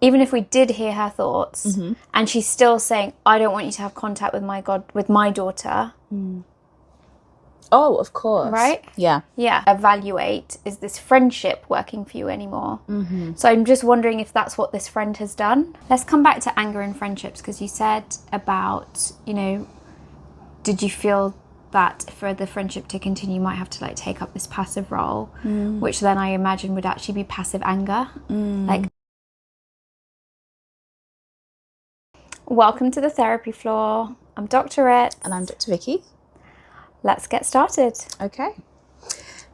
even if we did hear her thoughts, and she's still saying, I don't want you to have contact with my daughter. Oh, of course. Right? Yeah. Yeah. Evaluate, is this friendship working for you anymore? So I'm just wondering if that's what this friend has done. Let's come back to anger in friendships, because you said about, did you feel that for the friendship to continue, you might have to like take up this passive role, which then I imagine would actually be passive anger. Like, welcome to the therapy floor. I'm Dr. Ritz. And I'm Dr. Vicky. Let's get started. Okay.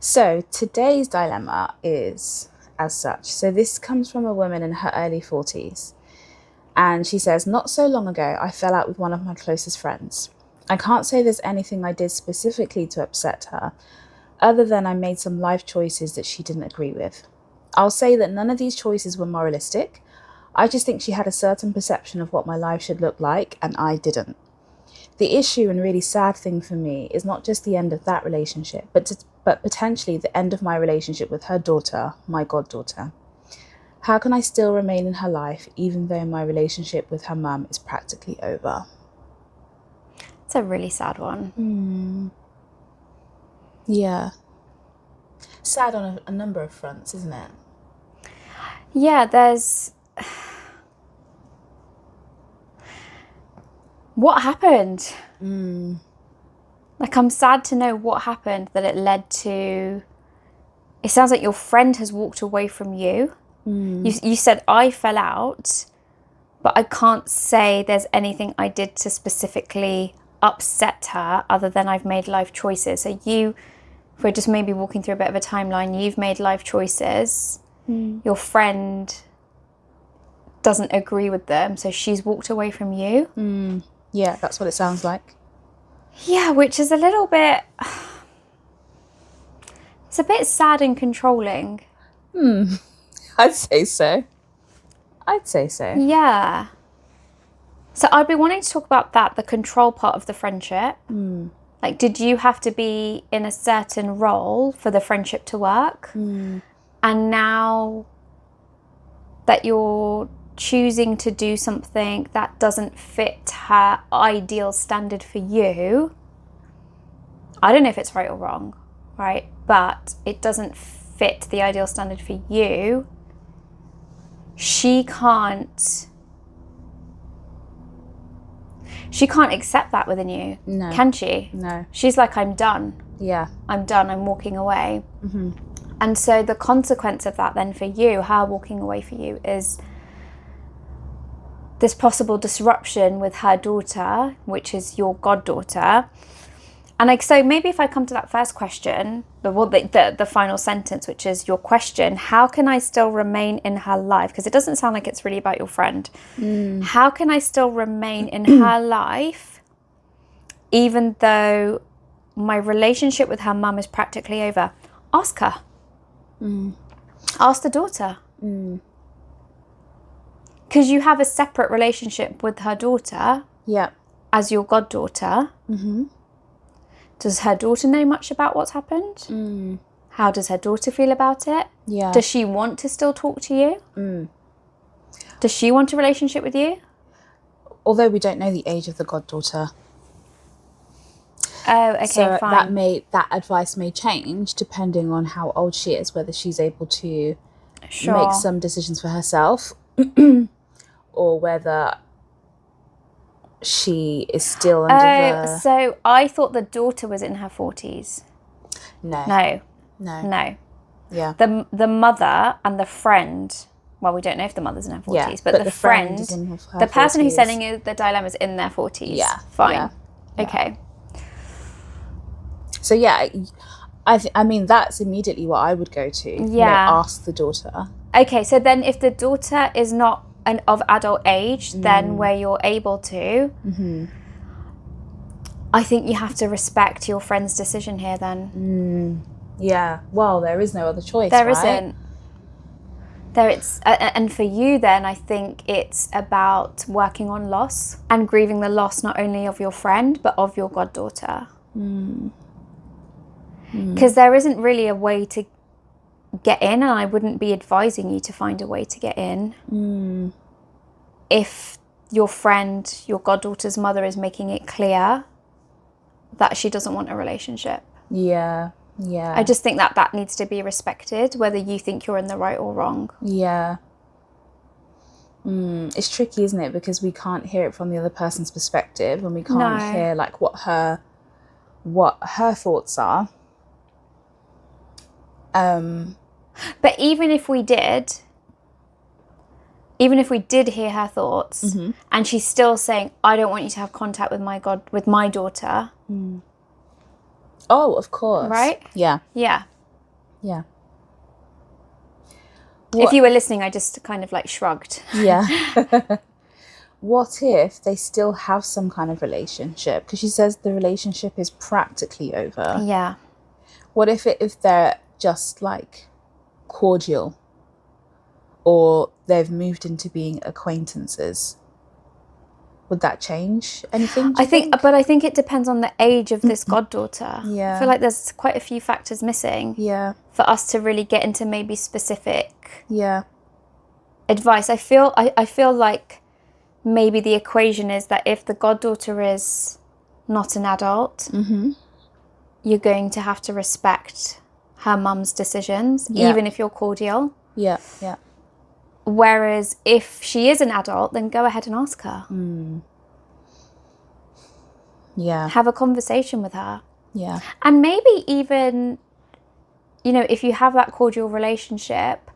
So today's dilemma is as such. So this comes from a woman in her early 40s. And she says, not so long ago, I fell out with one of my closest friends. I can't say there's anything I did specifically to upset her, other than I made some life choices that she didn't agree with. I'll say that none of these choices were moralistic. I just think she had a certain perception of what my life should look like, and I didn't. The issue and really sad thing for me is not just the end of that relationship, but potentially the end of my relationship with her daughter, my goddaughter. How can I still remain in her life even though my relationship with her mum is practically over? It's a really sad one. Yeah. Sad on a number of fronts, isn't it? Yeah, there's... What happened? Like, I'm sad to know what happened that it led to... It sounds like your friend has walked away from you. You said, I fell out, but I can't say there's anything I did to specifically upset her other than I've made life choices. So if we're just maybe walking through a bit of a timeline, you've made life choices. Your friend doesn't agree with them, so she's walked away from you. Yeah, that's what it sounds like. Yeah, which is a little bit... It's a bit sad and controlling. I'd say so. Yeah. So I'd be wanting to talk about that, the control part of the friendship. Like, did you have to be in a certain role for the friendship to work? And now that you're choosing to do something that doesn't fit her ideal standard for you, I don't know if it's right or wrong, right? But it doesn't fit the ideal standard for you. She can't accept that within you. No. Can she? No. She's like, I'm done. Yeah. I'm done. I'm walking away. And so the consequence of that then for you, her walking away for you, is this possible disruption with her daughter, which is your goddaughter. And like, so maybe if I come to that first question, the final sentence, which is your question, how can I still remain in her life? Because it doesn't sound like it's really about your friend. How can I still remain in her life, even though my relationship with her mum is practically over? Ask her. Ask the daughter. Because you have a separate relationship with her daughter. Yeah. As your goddaughter. Does her daughter know much about what's happened? How does her daughter feel about it? Yeah. Does she want to still talk to you? Does she want a relationship with you? Although we don't know the age of the goddaughter. Oh, okay, so fine. that advice may change depending on how old she is, whether she's able to Sure. make some decisions for herself or whether she is still under the... So I thought the daughter was in her 40s. No. Yeah. The mother and the friend, well, we don't know if the mother's in her 40s, but the friend is in her the person 40s. who's sending you the dilemma is in their 40s. Yeah. Fine. Yeah. Okay. So yeah, I mean, that's immediately what I would go to. Yeah. Ask the daughter. Okay, so then if the daughter is not of adult age, then where you're able to, I think you have to respect your friend's decision here then. Yeah. Well, there is no other choice, There right? isn't. And for you then, I think it's about working on loss and grieving the loss not only of your friend, but of your goddaughter. Because there isn't really a way to get in, and I wouldn't be advising you to find a way to get in if your friend, your goddaughter's mother, is making it clear that she doesn't want a relationship. Yeah. I just think that needs to be respected, whether you think you're in the right or wrong. Yeah. It's tricky, isn't it? Because we can't hear it from the other person's perspective, and we can't hear like what her thoughts are. But even if we did hear her thoughts, and she's still saying, I don't want you to have contact with my daughter. Oh, of course. Right? Yeah. Yeah. Yeah. If you were listening, I just kind of like shrugged. Yeah. What if they still have some kind of relationship? Because she says the relationship is practically over. Yeah. What if they're just like cordial, or they've moved into being acquaintances? Would that change anything? I think it depends on the age of this goddaughter. Yeah. I feel like there's quite a few factors missing. Yeah. For us to really get into maybe specific advice. I feel like maybe the equation is that if the goddaughter is not an adult, you're going to have to respect her mum's decisions, even if you're cordial. Yeah. Yeah. Whereas if she is an adult, then go ahead and ask her. Yeah. Have a conversation with her. Yeah. And maybe even, if you have that cordial relationship,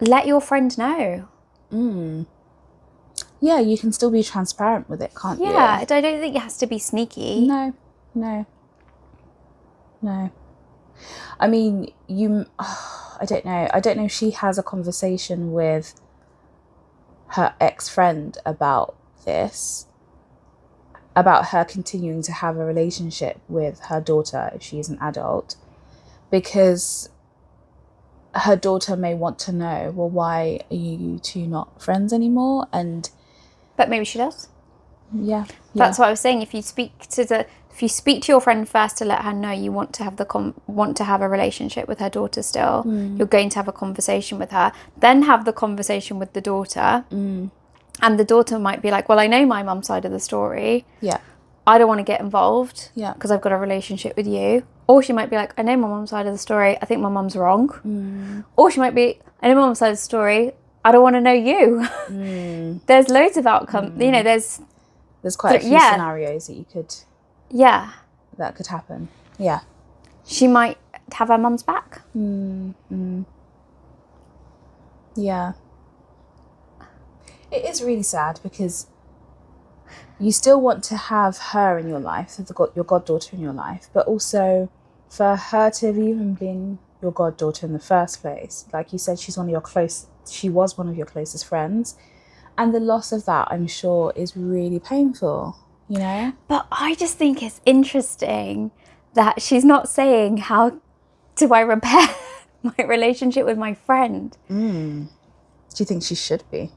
let your friend know. Yeah, you can still be transparent with it, can't you? Yeah, I don't think it has to be sneaky. No. I mean, I don't know. I don't know if she has a conversation with her ex-friend about this, about her continuing to have a relationship with her daughter if she is an adult, because her daughter may want to know, well, why are you two not friends anymore? But maybe she does. Yeah. That's what I was saying. If you speak to your friend first to let her know you want to have a relationship with her daughter still, you're going to have a conversation with her. Then have the conversation with the daughter, and the daughter might be like, "Well, I know my mum's side of the story. Yeah. I don't want to get involved. Yeah. Because I've got a relationship with you." Or she might be like, "I know my mum's side of the story. I think my mum's wrong." Or she might be, "I know my mum's side of the story. I don't want to know you." There's loads of outcomes. There's quite a few scenarios that you could. Yeah. That could happen. Yeah. She might have her mum's back. Yeah. It is really sad because you still want to have her in your life, your goddaughter in your life, but also for her to have even been your goddaughter in the first place. Like you said, she was one of your closest friends. And the loss of that, I'm sure, is really painful, But I just think it's interesting that she's not saying, how do I repair my relationship with my friend? Do you think she should be?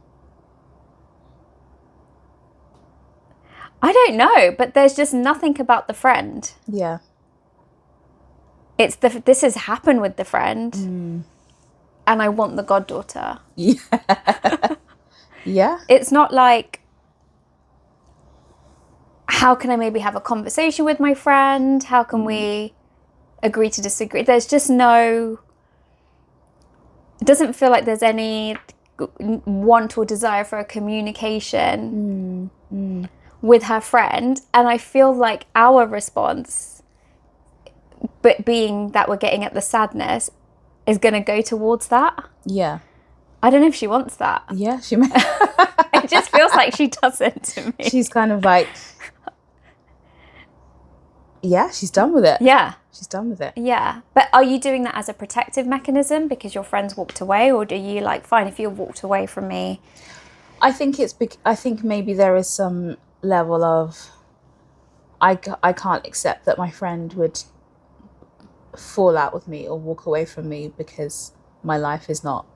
I don't know, but there's just nothing about the friend. Yeah. It's this has happened with the friend, and I want the goddaughter. Yeah. Yeah. It's not like, how can I maybe have a conversation with my friend? How can we agree to disagree? There's just it doesn't feel like there's any want or desire for a communication with her friend. And I feel like our response, but being that we're getting at the sadness, is going to go towards that. Yeah. I don't know if she wants that. Yeah, she may. It just feels like she doesn't to me. She's kind of like, yeah, she's done with it. Yeah. She's done with it. Yeah. But are you doing that as a protective mechanism because your friends walked away? Or do you like, fine, if you walked away from me? I think maybe there is some level of, I can't accept that my friend would fall out with me or walk away from me because my life is not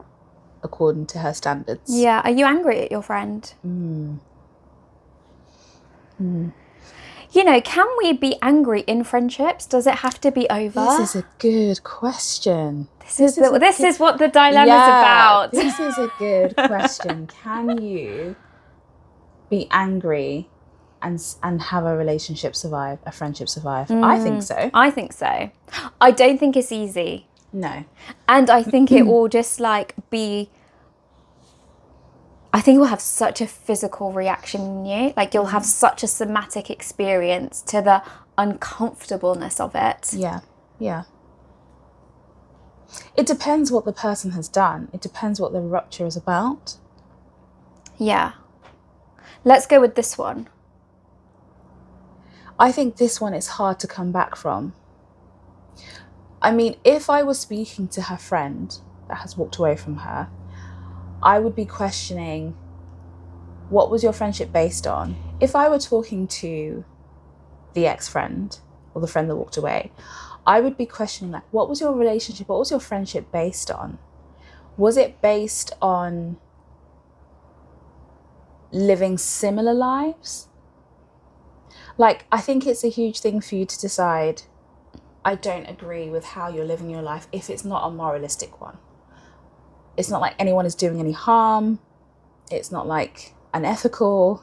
according to her standards. Yeah. Are you angry at your friend? You know, can we be angry in friendships? Does it have to be over? This is a good question. This is what the dilemma's about. This is a good question. Can you be angry and have a relationship survive, a friendship survive? I think so. I think so. I don't think it's easy. No. And I think it will just like be... I think it will have such a physical reaction in you. Like you'll have such a somatic experience to the uncomfortableness of it. Yeah. Yeah. It depends what the person has done. It depends what the rupture is about. Yeah. Let's go with this one. I think this one is hard to come back from. I mean, if I was speaking to her friend that has walked away from her, I would be questioning, what was your friendship based on? If I were talking to the ex-friend or the friend that walked away, I would be questioning, like, what was your relationship? What was your friendship based on? Was it based on living similar lives? Like, I think it's a huge thing for you to decide, I don't agree with how you're living your life, if it's not a moralistic one. It's not like anyone is doing any harm. It's not like unethical.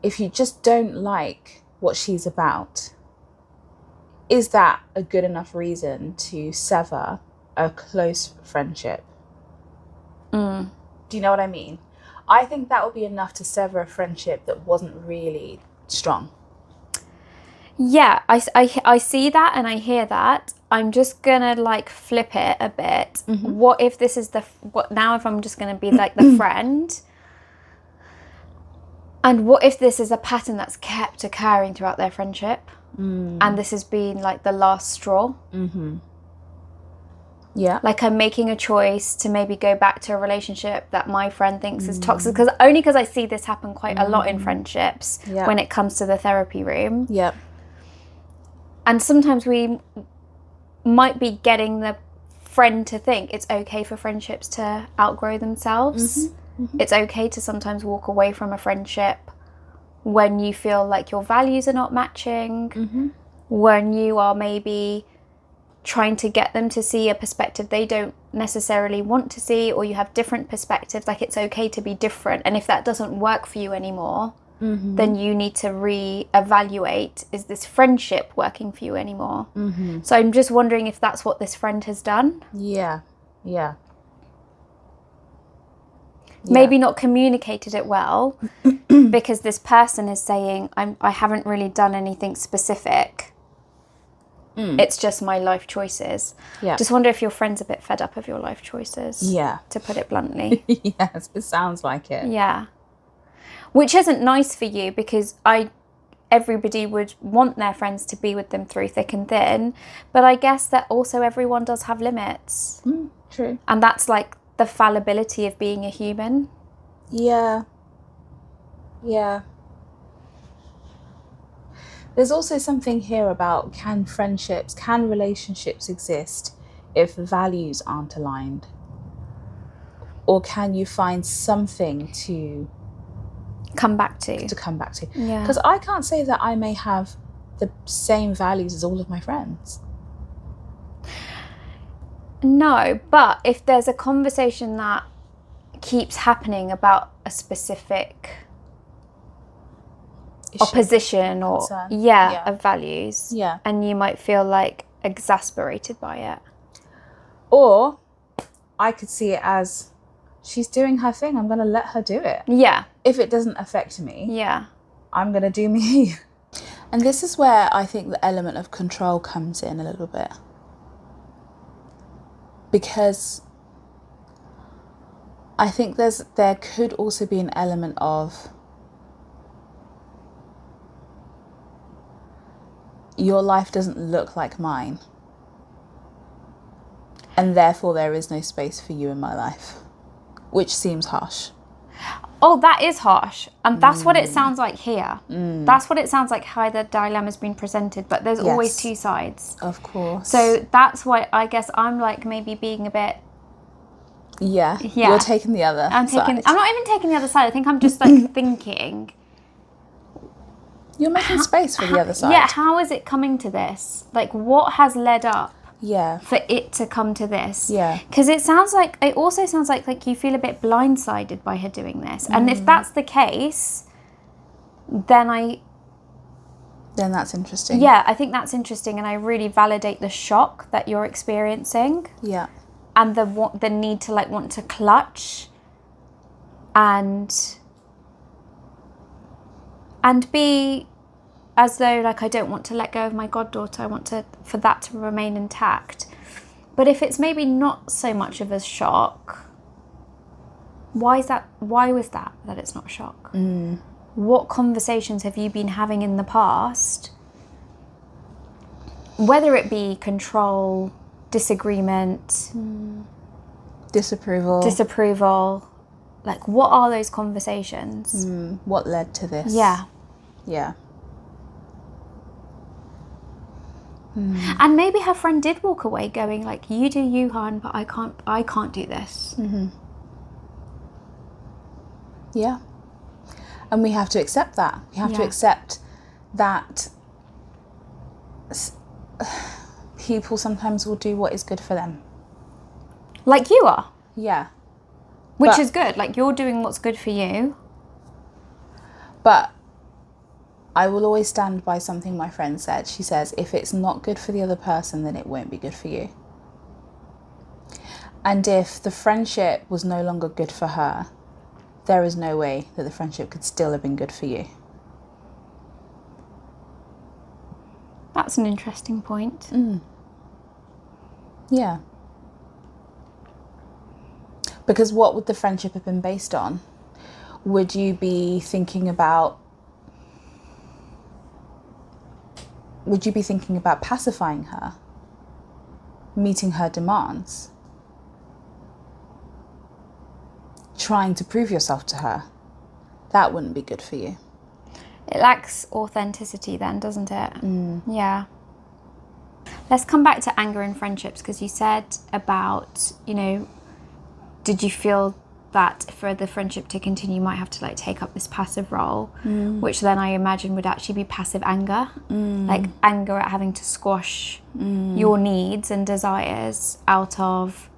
If you just don't like what she's about, is that a good enough reason to sever a close friendship? Do you know what I mean? I think that would be enough to sever a friendship that wasn't really strong. Yeah, I see that and I hear that. I'm just gonna like flip it a bit. What if this is now if I'm just gonna be like the friend, and what if this is a pattern that's kept occurring throughout their friendship, and this has been like the last straw? Yeah. Like I'm making a choice to maybe go back to a relationship that my friend thinks is toxic, because I see this happen quite a lot in friendships when it comes to the therapy room. Yeah. And sometimes we might be getting the friend to think it's okay for friendships to outgrow themselves. It's okay to sometimes walk away from a friendship when you feel like your values are not matching, when you are maybe trying to get them to see a perspective they don't necessarily want to see, or you have different perspectives. Like, it's okay to be different. And if that doesn't work for you anymore, then you need to re-evaluate, is this friendship working for you anymore? So I'm just wondering if that's what this friend has done. Yeah. Maybe not communicated it well, because this person is saying, I haven't really done anything specific. It's just my life choices. Yeah. Just wonder if your friend's a bit fed up of your life choices. Yeah. To put it bluntly. Yes, it sounds like it. Yeah. Which isn't nice for you, because everybody would want their friends to be with them through thick and thin. But I guess that also everyone does have limits. True. And that's like the fallibility of being a human. Yeah. There's also something here about, can relationships exist if values aren't aligned? Or can you find something to come back to? Yeah. Because I can't say that I may have the same values as all of my friends. No, but if there's a conversation that keeps happening about a specific opposition or of values, and you might feel like exasperated by it. Or I could see it as, she's doing her thing, I'm going to let her do it. Yeah. If it doesn't affect me, I'm going to do me. And this is where I think the element of control comes in a little bit. Because I think there could also be an element of, your life doesn't look like mine, and therefore there is no space for you in my life, which seems harsh. Oh, that is harsh. And that's what it sounds like here. That's what it sounds like how the dilemma's been presented, but there's always two sides. Of course. So that's why I guess I'm like maybe being a bit... Yeah. You're taking the other side. I'm not even taking the other side. I think I'm just like thinking, You're making space for the other side. Yeah, how is it coming to this? Like, what has led up Yeah. for it to come to this? Yeah. Because it also sounds like you feel a bit blindsided by her doing this. And if that's the case, then that's interesting. Yeah, I think that's interesting, and I really validate the shock that you're experiencing. Yeah. And the need to like want to clutch and be as though like I don't want to let go of my goddaughter. I want for that to remain intact. But if it's maybe not so much of a shock, why was that it's not a shock? What conversations have you been having in the past, whether it be control, disagreement, disapproval, like what are those conversations? What led to this? Yeah. And maybe her friend did walk away going like, you do you, hon, but I can't do this. Yeah. And we have to accept that. We have to accept that people sometimes will do what is good for them. Like you are. Yeah. Which is good. Like you're doing what's good for you. But I will always stand by something my friend said. She says, if it's not good for the other person, then it won't be good for you. And if the friendship was no longer good for her, there is no way that the friendship could still have been good for you. That's an interesting point. Yeah. Because what would the friendship have been based on? Would you be thinking about pacifying her? Meeting her demands? Trying to prove yourself to her? That wouldn't be good for you. It lacks authenticity then, doesn't it? Yeah. Let's come back to anger in friendships, because you said about, did you feel that for the friendship to continue, you might have to like take up this passive role, which then I imagine would actually be passive anger, like anger at having to squash your needs and desires out of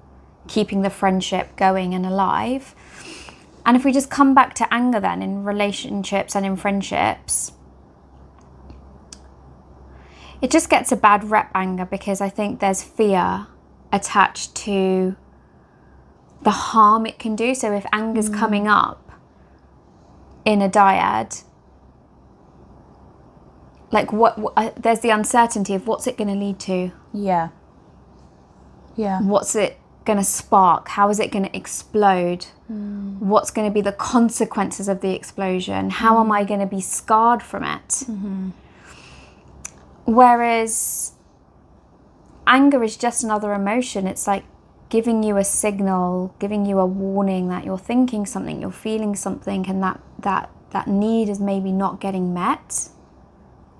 keeping the friendship going and alive. And if we just come back to anger then in relationships and in friendships, it just gets a bad rep, anger, because I think there's fear attached to the harm it can do. So if anger's coming up in a dyad, like there's the uncertainty of what's it going to lead to? Yeah. What's it going to spark? How is it going to explode? What's going to be the consequences of the explosion? How am I going to be scarred from it? Whereas anger is just another emotion. It's like giving you a signal, giving you a warning that you're thinking something, you're feeling something, and that need is maybe not getting met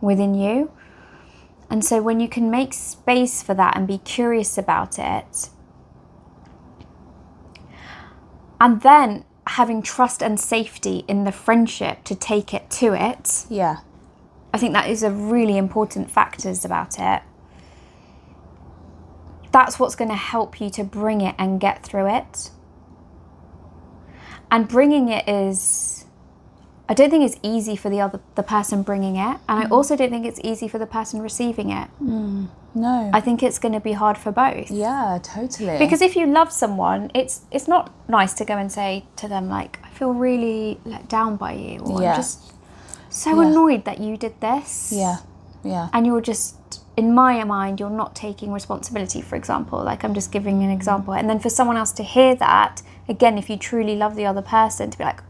within you. And so when you can make space for that and be curious about it, and then having trust and safety in the friendship to take it to it, I think that is a really important factors about it. That's what's going to help you to bring it and get through it. And bringing it is, I don't think it's easy for the person bringing it, and I also don't think it's easy for the person receiving it. No. I think it's going to be hard for both. Yeah, totally. Because if you love someone, it's not nice to go and say to them like, I feel really let down by you, or I'm just so annoyed that you did this. Yeah. And you're just, in my mind, you're not taking responsibility, for example. Like, I'm just giving an example. And then for someone else to hear that, again, if you truly love the other person, to be like,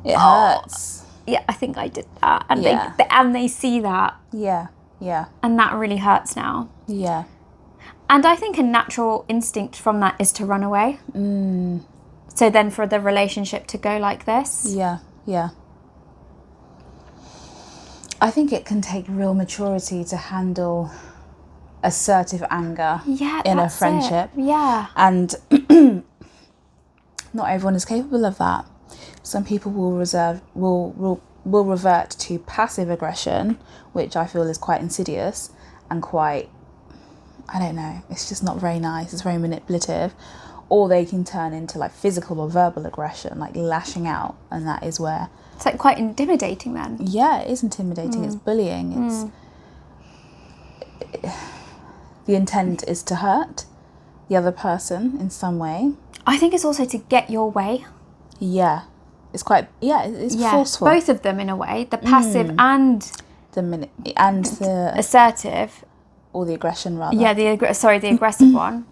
it hurts. Yeah, I think I did that. And they see that. Yeah. And that really hurts now. Yeah. And I think a natural instinct from that is to run away. So then for the relationship to go like this. Yeah. I think it can take real maturity to handle assertive anger in a friendship. Yeah. And not everyone is capable of that. Some people will will revert to passive aggression, which I feel is quite insidious and quite, I don't know, it's just not very nice, it's very manipulative. Or they can turn into like physical or verbal aggression, like lashing out, and that is where... It's like quite intimidating then. Yeah, it is intimidating, it's bullying, it's... The intent is to hurt the other person in some way. I think it's also to get your way. Yeah. It's quite, it's forceful. Both of them in a way, the passive and the assertive. Or the aggression rather. Yeah, the aggressive one.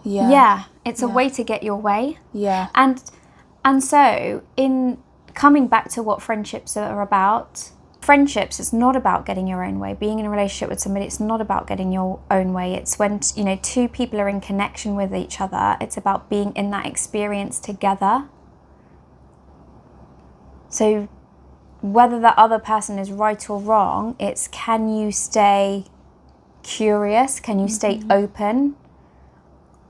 Yeah. Yeah, it's a way to get your way. Yeah. And so in coming back to what friendships are about, friendships, it's not about getting your own way. Being in a relationship with somebody, it's not about getting your own way. It's when, you know, two people are in connection with each other. It's about being in that experience together. So whether that other person is right or wrong, it's can you stay curious? Can you stay open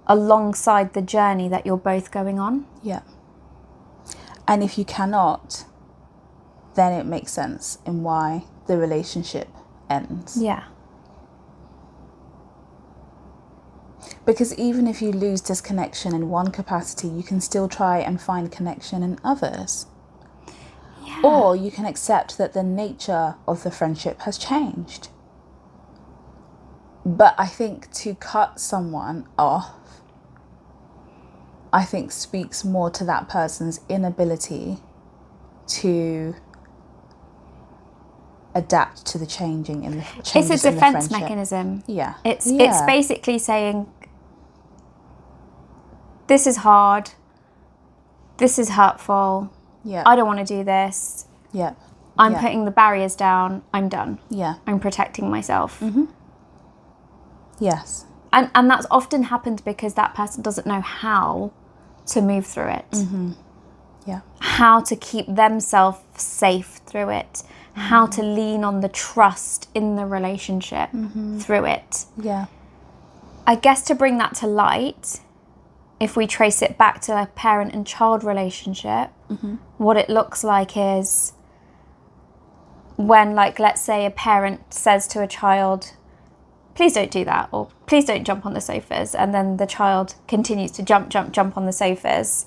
alongside the journey that you're both going on? Yeah. And if you cannot, then it makes sense in why the relationship ends. Yeah. Because even if you lose disconnection in one capacity, you can still try and find connection in others. Yeah. Or you can accept that the nature of the friendship has changed. But I think to cut someone off, I think speaks more to that person's inability to adapt to the changes in the friendship. It's a defense mechanism. Yeah. It's basically saying, this is hard, this is hurtful, Yeah. I don't want to do this. Yeah. I'm putting the barriers down, I'm done. Yeah. I'm protecting myself. Yes. And that's often happened because that person doesn't know how to move through it. Yeah. How to keep themselves safe through it. How to lean on the trust in the relationship through it. Yeah. I guess to bring that to light, if we trace it back to a parent and child relationship, what it looks like is when, like, let's say a parent says to a child, please don't do that, or please don't jump on the sofas, and then the child continues to jump on the sofas,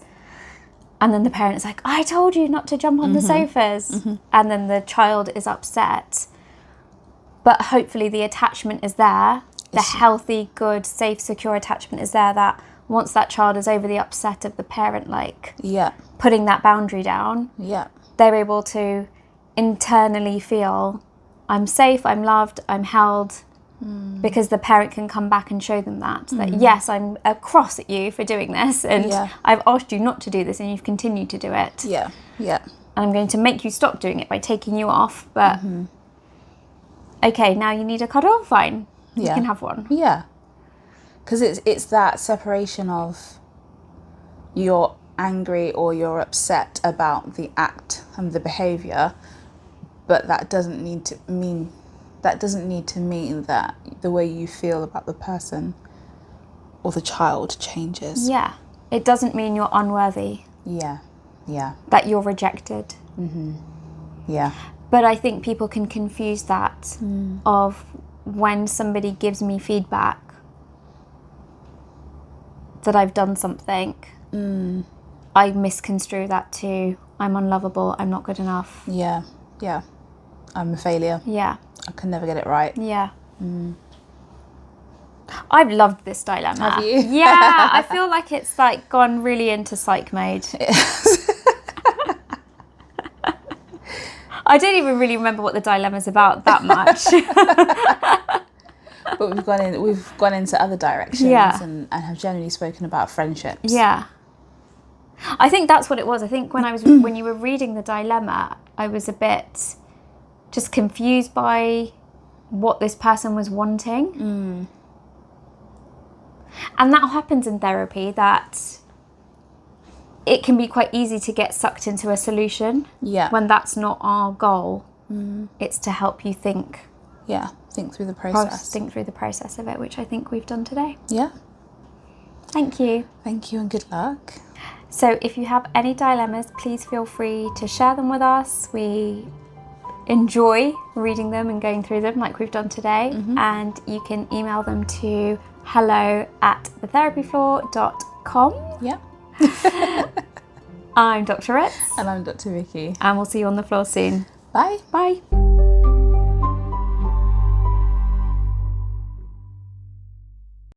and then the parent's like, I told you not to jump on the sofas, and then the child is upset, but hopefully the attachment is there, the healthy, good, safe, secure attachment is there, that once that child is over the upset of the parent, like, putting that boundary down, they're able to internally feel, I'm safe, I'm loved, I'm held, because the parent can come back and show them that yes, I'm cross at you for doing this, and I've asked you not to do this, and you've continued to do it. And I'm going to make you stop doing it by taking you off, but okay, now you need a cuddle, fine, you can have one. Because it's that separation of you're angry or you're upset about the act and the behaviour, but that doesn't need to mean that the way you feel about the person or the child changes. Yeah. It doesn't mean you're unworthy. Yeah. That you're rejected. Yeah. But I think people can confuse that of when somebody gives me feedback that I've done something, I misconstrue that to I'm unlovable, I'm not good enough. Yeah. I'm a failure. Yeah. I can never get it right. Yeah. I've loved this dilemma. Have you? Yeah, I feel like it's like gone really into psych mode. I don't even really remember what the dilemma's about that much. But we've gone into other directions and have generally spoken about friendships. Yeah. I think that's what it was. I think when you were reading the dilemma, I was a bit just confused by what this person was wanting. And that happens in therapy, that it can be quite easy to get sucked into a solution when that's not our goal. It's to help you think. Think through the process. Think through the process of it, which I think we've done today. Yeah. Thank you. Thank you and good luck. So if you have any dilemmas, please feel free to share them with us. We enjoy reading them and going through them like we've done today. And you can email them to hello@thetherapyfloor.com. Yeah. I'm Dr. Ritz. And I'm Dr. Vicky. And we'll see you on the floor soon. Bye. Bye.